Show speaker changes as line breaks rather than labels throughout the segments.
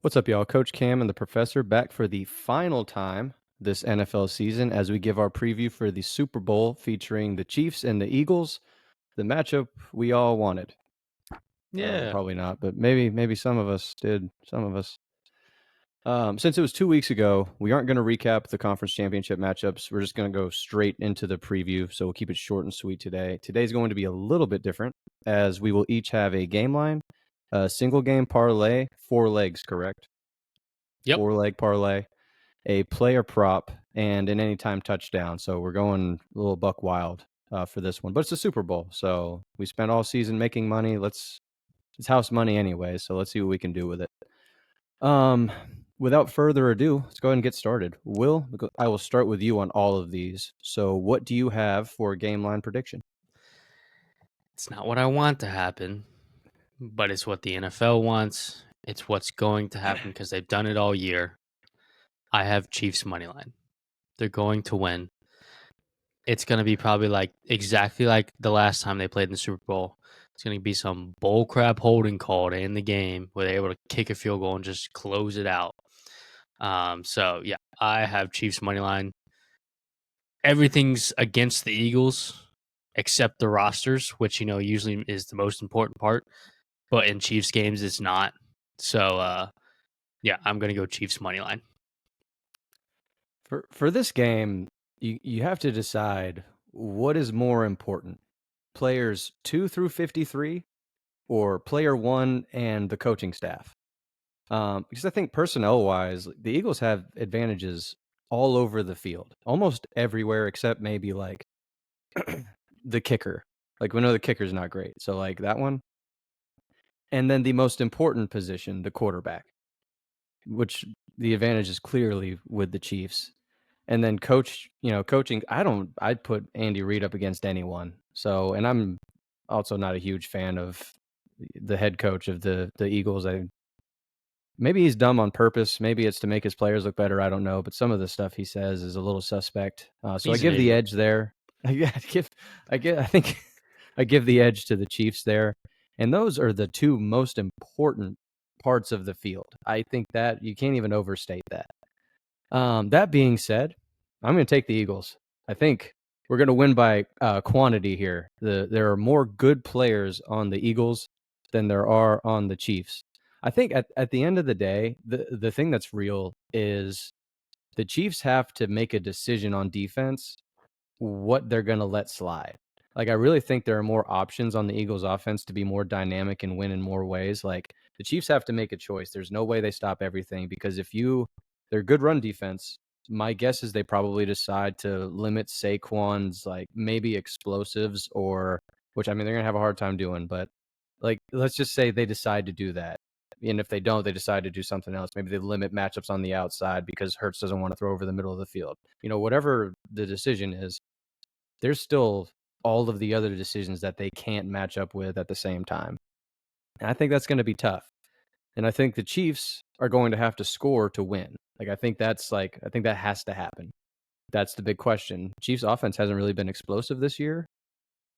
What's up, y'all? Coach Cam and the Professor back for the final time this NFL season as we give our preview for the Super Bowl featuring the Chiefs and the Eagles, the matchup we all wanted.
Yeah.
Probably not, but maybe some of us did. Some of us. Since it was 2 weeks ago, we aren't going to recap the conference championship matchups. We're just going to go straight into the preview, so we'll keep it short and sweet today. Today's going to be a little bit different as we will each have a game line, a single game parlay, 4 legs, correct?
Yep.
4-leg parlay, a player prop, and an anytime touchdown. So we're going a little buck wild for this one. But it's a Super Bowl, so we spent all season making money. It's house money anyway, so let's see what we can do with it. Without further ado, let's go ahead and get started. Will, I will start with you on all of these. So what do you have for a game line prediction?
It's not what I want to happen, but it's what the NFL wants. It's what's going to happen because they've done it all year. I have Chiefs money line. They're going to win. It's going to be probably exactly like the last time they played in the Super Bowl. It's going to be some bull crap holding call to end the game where they're able to kick a field goal and just close it out. So yeah, I have Chiefs money line. Everything's against the Eagles except the rosters, which usually is the most important part. But in Chiefs games, it's not. So yeah, I'm gonna go Chiefs money line.
For this game, you have to decide what is more important: players 2 through 53 or player 1 and the coaching staff. Because I think personnel-wise, the Eagles have advantages all over the field, almost everywhere except maybe like the kicker. Like we know the kicker's not great, so like that one. And then the most important position, the quarterback, which the advantage is clearly with the Chiefs. And then coaching, I'd put Andy Reid up against anyone. So, and I'm also not a huge fan of the head coach of the Eagles. Maybe he's dumb on purpose. Maybe it's to make his players look better. I don't know. But some of the stuff he says is a little suspect. So I
He's an
give the
idiot.
edge there. I think I give the edge to the Chiefs there. And those are the two most important parts of the field. I think that you can't even overstate that. That being said, I'm going to take the Eagles. I think we're going to win by quantity here. There are more good players on the Eagles than there are on the Chiefs. I think at the end of the day, the thing that's real is the Chiefs have to make a decision on defense, what they're going to let slide. Like, I really think there are more options on the Eagles offense to be more dynamic and win in more ways. Like, the Chiefs have to make a choice. There's no way they stop everything because they're good run defense. My guess is they probably decide to limit Saquon's like maybe explosives which I mean, they're going to have a hard time doing, but like, let's just say they decide to do that. And if they don't, they decide to do something else. Maybe they limit matchups on the outside because Hurts doesn't want to throw over the middle of the field. Whatever the decision is, there's still all of the other decisions that they can't match up with at the same time. And I think that's going to be tough. And I think the Chiefs are going to have to score to win. I think that has to happen. That's the big question. Chiefs offense hasn't really been explosive this year.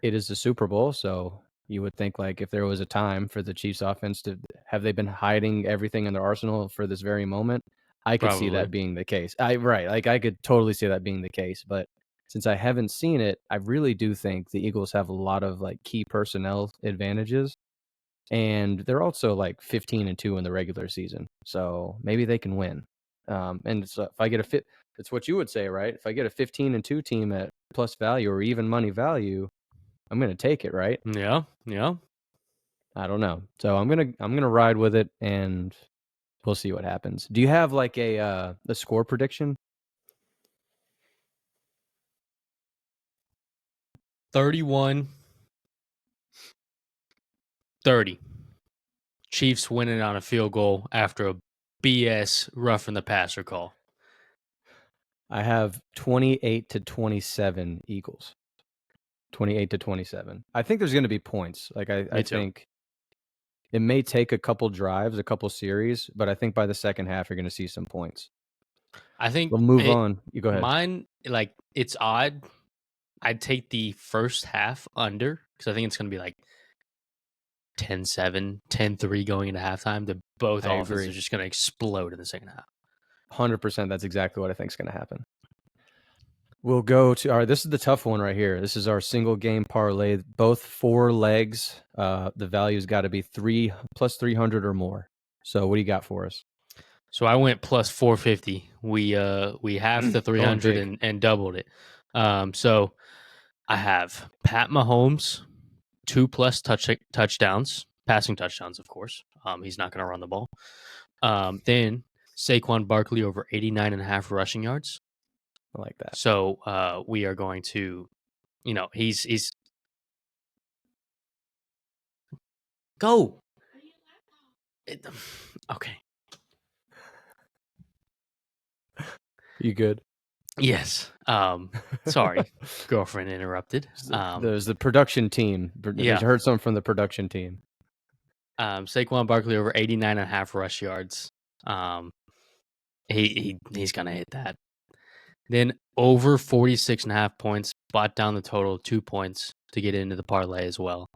It is the Super Bowl, so you would think like if there was a time for the Chiefs offense have they been hiding everything in their arsenal for this very moment? I could see
Probably.
that being the case. I could totally see that being the case, but since I haven't seen it, I really do think the Eagles have a lot of like key personnel advantages, and they're also like 15-2 in the regular season, so maybe they can win. And so if I get it's what you would say, right? If I get a 15-2 team at plus value or even money value, I'm going to take it, right?
Yeah. Yeah.
I don't know. So I'm going to ride with it and we'll see what happens. Do you have like a score prediction?
31-30. Chiefs winning on a field goal after a BS roughing the passer call.
I have 28-27 Eagles. 28-27. I think there's going to be points. Like I
Me too.
think it may take a couple drives, a couple series, but I think by the second half you're going to see some points.
I think
We'll move on. You go ahead.
mine, it's odd. I'd take the first half under because I think it's going to be like 10-7, 10-3 going into halftime, both
I
offenses
agree.
are just going to explode in the second half.
100%. That's exactly what I think is going to happen. We'll go to all right. This is the tough one right here. This is our single game parlay. Both 4 legs. The value's got to be 300 or more. So what do you got for us?
So I went plus 450. We halved the
Going
300
big.
and doubled it. So I have Pat Mahomes 2+ touchdowns, passing touchdowns, of course. He's not going to run the ball. Then Saquon Barkley over 89.5 rushing yards.
I like that.
So we are going to, he's go. Okay.
You good?
Yes. Sorry, girlfriend interrupted.
There's the production team.
Yeah.
I heard something from the production team.
Saquon Barkley over 89.5 rush yards. He's gonna hit that. Then over 46.5 points, bought down the total 2 points to get into the parlay as well.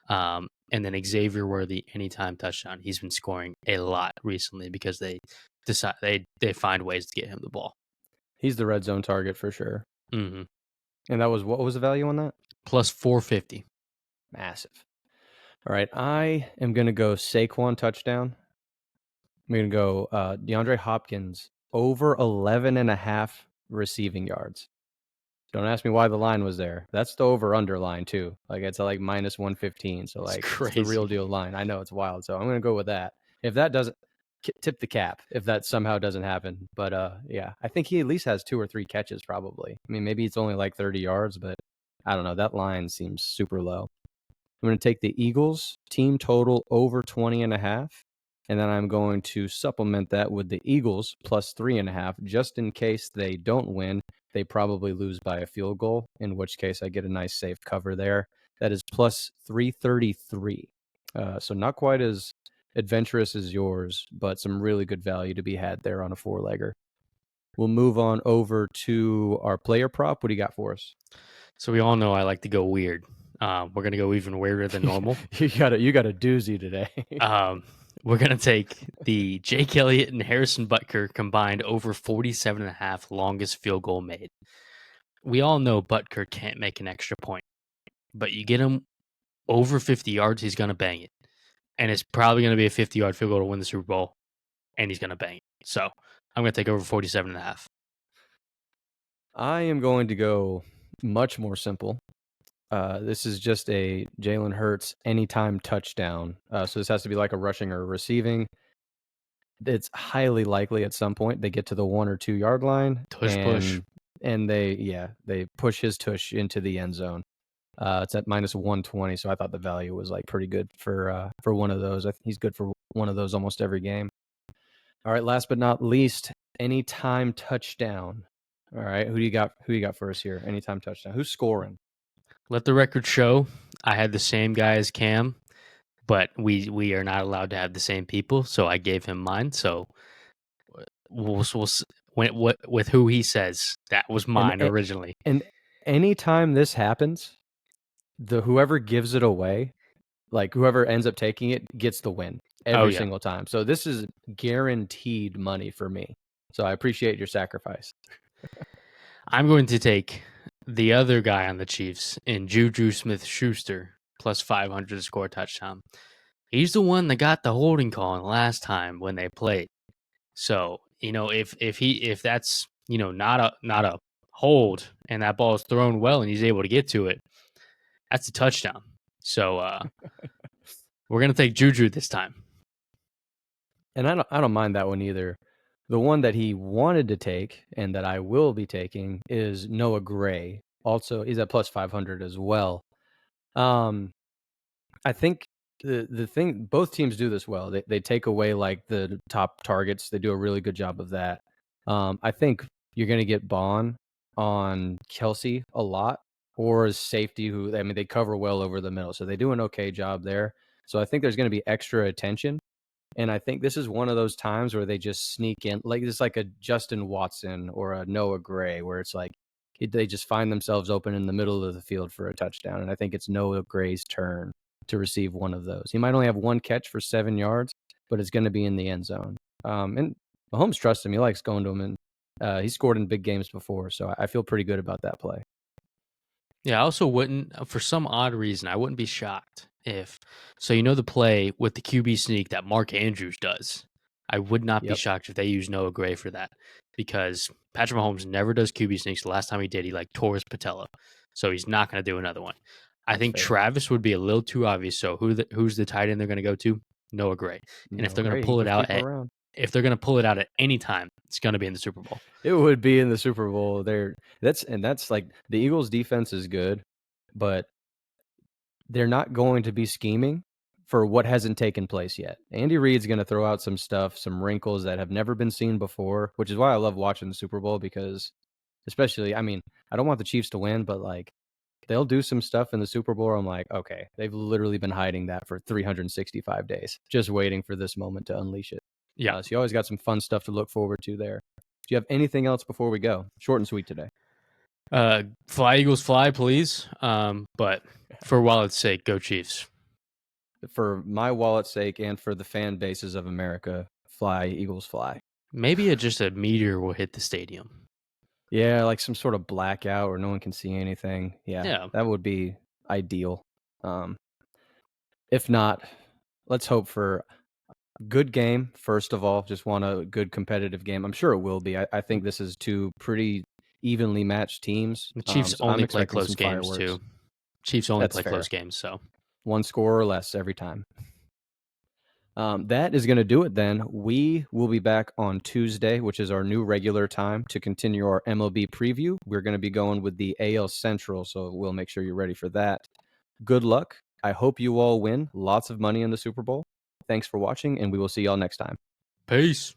And then Xavier Worthy anytime touchdown. He's been scoring a lot recently because they decide they find ways to get him the ball.
He's the red zone target for sure.
Mm-hmm.
And that was what was the value on that?
Plus 450.
Massive. All right, I am going to go Saquon touchdown. I'm going to go DeAndre Hopkins over 11.5 receiving yards. Don't ask me why the line was there. That's the over-under line, too. Like, it's like minus 115. So, like, it's the real deal line. I know it's wild. So, I'm going to go with that. If that doesn't, tip the cap if that somehow doesn't happen. But, yeah, I think he at least has 2 or 3 catches, probably. I mean, maybe it's only like 30 yards, but I don't know. That line seems super low. I'm going to take the Eagles team total over 20.5. And then I'm going to supplement that with the Eagles plus 3.5, just in case they don't win. They probably lose by a field goal, in which case I get a nice safe cover there. That is plus 333. So not quite as adventurous as yours, but some really good value to be had there on a 4-legger. We'll move on over to our player prop. What do you got for us?
So we all know I like to go weird. We're gonna go even weirder than normal.
you got a doozy today.
We're gonna take the Jake Elliott and Harrison Butker combined over 47.5 longest field goal made. We all know Butker can't make an extra point, but you get him over 50 yards, he's gonna bang it, and it's probably gonna be a 50-yard field goal to win the Super Bowl, and he's gonna bang it. So I'm gonna take over 47.5.
I am going to go much more simple. This is just a Jalen Hurts anytime touchdown. So this has to be like a rushing or receiving. It's highly likely at some point they get to the 1 or 2 yard line
Push.
and they push his tush into the end zone. It's at minus 120, so I thought the value was like pretty good for one of those. I think he's good for one of those almost every game. All right, last but not least, anytime touchdown. All right, who do you got for us here? Anytime touchdown. Who's scoring?
Let the record show I had the same guy as Cam, but we are not allowed to have the same people, so I gave him mine. So with who he says that was mine originally.
And anytime this happens, whoever gives it away, like whoever ends up taking it, gets the win every single time. So this is guaranteed money for me. So I appreciate your sacrifice.
I'm going to take the other guy on the Chiefs in Juju Smith-Schuster plus 500 to score a touchdown. He's the one that got the holding call last time when they played. So, if that's, not a hold and that ball is thrown well and he's able to get to it, that's a touchdown. So, we're going to take Juju this time.
And I don't mind that one either. The one that he wanted to take and that I will be taking is Noah Gray. Also, he's at plus 500 as well. I think the thing, both teams do this well. They take away like the top targets. They do a really good job of that. I think you're going to get Bond on Kelsey a lot, or as safety, they cover well over the middle. So they do an okay job there. So I think there's going to be extra attention. And I think this is one of those times where they just sneak in, like it's like a Justin Watson or a Noah Gray, where it's like they just find themselves open in the middle of the field for a touchdown. And I think it's Noah Gray's turn. to receive one of those. He might only have one catch for 7 yards, but it's going to be in the end zone. And Mahomes trusts him. He likes going to him, and he scored in big games before, so I feel pretty good about that play.
Yeah, I also wouldn't, for some odd reason, I wouldn't be shocked if. So you know the play with the QB sneak that Mark Andrews does. I would not be
Yep,
shocked if they use Noah Gray for that because Patrick Mahomes never does QB sneaks. The last time he did, he like tore his patella, so he's not going to do another one. I
that's
think
fair.
Travis would be a little too obvious. So who's the tight end they're going to go to? Noah Gray. And if
No,
they're going to
great. He
pull
can
it
just
out
keep him
at
around.
if they're going to pull it out at any time, it's going to be in the Super Bowl.
It would be in the Super Bowl. That's like the Eagles' defense is good, but they're not going to be scheming for what hasn't taken place yet. Andy Reid's going to throw out some stuff, some wrinkles that have never been seen before, which is why I love watching the Super Bowl because, especially, I mean, I don't want the Chiefs to win, but like they'll do some stuff in the Super Bowl. I'm like, okay, they've literally been hiding that for 365 days, just waiting for this moment to unleash it.
Yeah.
So you always got some fun stuff to look forward to there. Do you have anything else before we go? Short and sweet today.
Fly Eagles fly, please. But for Wallet's sake, go Chiefs.
For my wallet's sake and for the fan bases of America, fly, Eagles fly.
Maybe just a meteor will hit the stadium.
Yeah, like some sort of blackout where no one can see anything. Yeah. That would be ideal. If not, let's hope for a good game, first of all. Just want a good competitive game. I'm sure it will be. I think this is two pretty evenly matched teams.
The Chiefs
So I'm
only play
expecting
close
some
games
fireworks.
too. Chiefs only
That's
play
fair.
close games, so
One score or less every time. That is going to do it then. We will be back on Tuesday, which is our new regular time, to continue our MLB preview. We're going to be going with the AL Central, so we'll make sure you're ready for that. Good luck. I hope you all win lots of money in the Super Bowl. Thanks for watching, and we will see y'all next time.
peace.